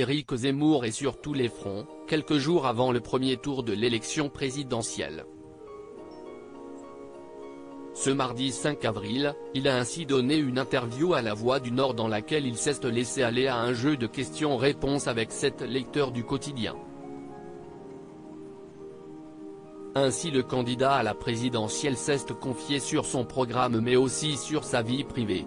Éric Zemmour est sur tous les fronts, quelques jours avant le premier tour de l'élection présidentielle. Ce mardi 5 avril, il a ainsi donné une interview à La Voix du Nord dans laquelle il s'est laissé aller à un jeu de questions-réponses avec 7 lecteurs du quotidien. Ainsi le candidat à la présidentielle s'est confié sur son programme mais aussi sur sa vie privée.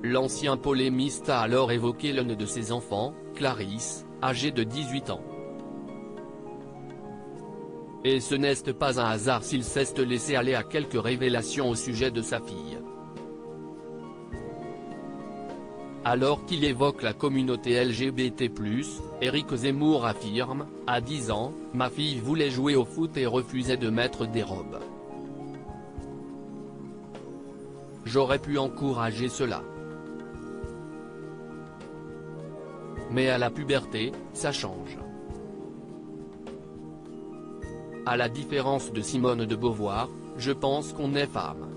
L'ancien polémiste a alors évoqué l'un de ses enfants, Clarisse, âgée de 18 ans. Et ce n'est pas un hasard s'il s'est laissé aller à quelques révélations au sujet de sa fille. Alors qu'il évoque la communauté LGBT+, Éric Zemmour affirme, à 10 ans, ma fille voulait jouer au foot et refusait de mettre des robes. J'aurais pu encourager cela. Mais à la puberté, ça change. À la différence de Simone de Beauvoir, je pense qu'on est femme.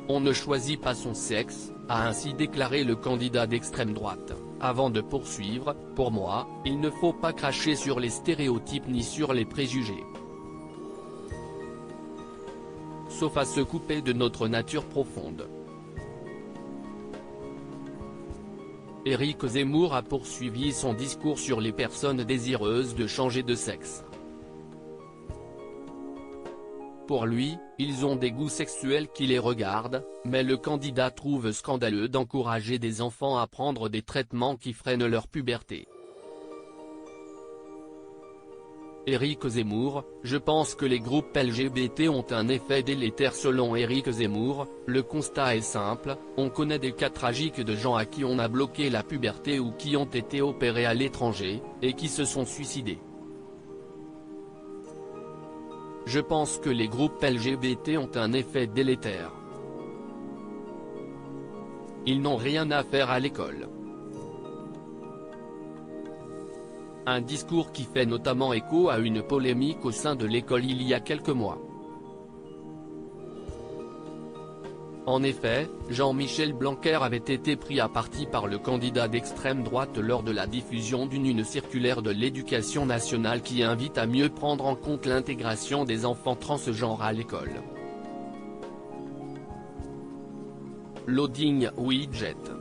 On ne choisit pas son sexe, a ainsi déclaré le candidat d'extrême droite, avant de poursuivre, pour moi, il ne faut pas cracher sur les stéréotypes ni sur les préjugés. Sauf à se couper de notre nature profonde. Éric Zemmour a poursuivi son discours sur les personnes désireuses de changer de sexe. Pour lui, ils ont des goûts sexuels qui les regardent, mais le candidat trouve scandaleux d'encourager des enfants à prendre des traitements qui freinent leur puberté. Éric Zemmour, je pense que les groupes LGBT ont un effet délétère. Selon Éric Zemmour, le constat est simple, on connaît des cas tragiques de gens à qui on a bloqué la puberté ou qui ont été opérés à l'étranger, et qui se sont suicidés. Je pense que les groupes LGBT ont un effet délétère. Ils n'ont rien à faire à l'école. Un discours qui fait notamment écho à une polémique au sein de l'école il y a quelques mois. En effet, Jean-Michel Blanquer avait été pris à partie par le candidat d'extrême droite lors de la diffusion d'une circulaire de l'Éducation nationale qui invite à mieux prendre en compte l'intégration des enfants transgenres à l'école. Loading Widget.